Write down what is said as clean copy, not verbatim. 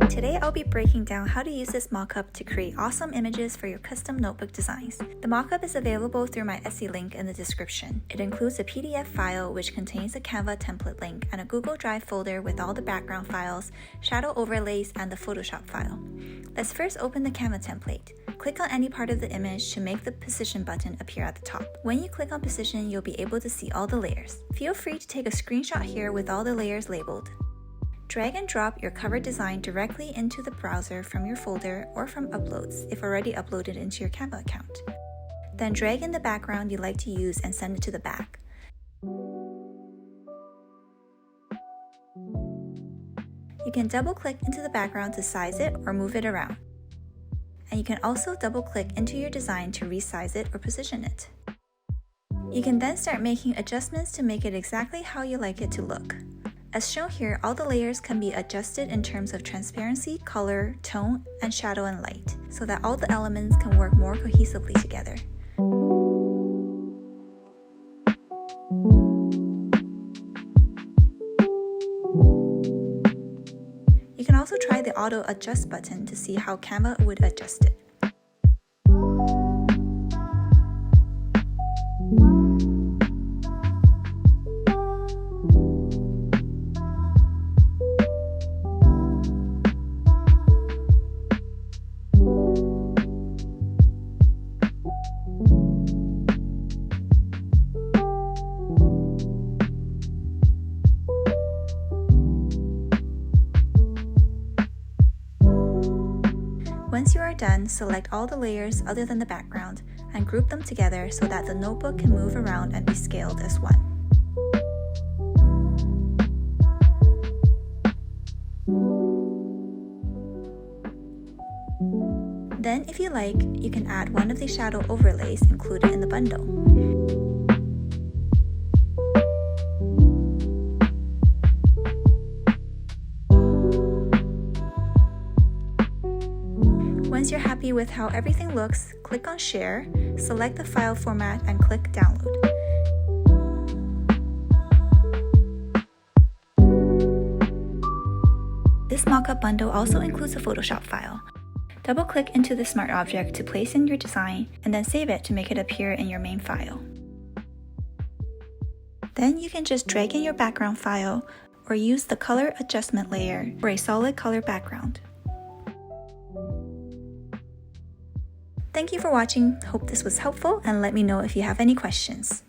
Today I'll be breaking down how to use this mockup to create awesome images for your custom notebook designs. The mockup is available through my Etsy link in the description. It includes a PDF file which contains a Canva template link and a Google Drive folder with all the background files, shadow overlays, and the Photoshop file. Let's first open the Canva template. Click on any part of the image to make the position button appear at the top. When you click on position, you'll be able to see all the layers. Feel free to take a screenshot here with all the layers labeled. Drag and drop your cover design directly into the browser from your folder or from uploads if already uploaded into your Canva account. Then drag in the background you like to use and send it to the back. You can double-click into the background to size it or move it around. And you can also double-click into your design to resize it or position it. You can then start making adjustments to make it exactly how you like it to look. As shown here, all the layers can be adjusted in terms of transparency, color, tone, and shadow and light, so that all the elements can work more cohesively together. You can also try the Auto Adjust button to see how Canva would adjust it. Once you are done, select all the layers other than the background and group them together so that the notebook can move around and be scaled as one. Then, if you like, you can add one of the shadow overlays included in the bundle. Once you're happy with how everything looks, click on Share, select the file format, and click Download. This mockup bundle also includes a Photoshop file. Double-click into the smart object to place in your design, and then save it to make it appear in your main file. Then you can just drag in your background file, or use the color adjustment layer for a solid color background. Thank you for watching. Hope this was helpful, and let me know if you have any questions.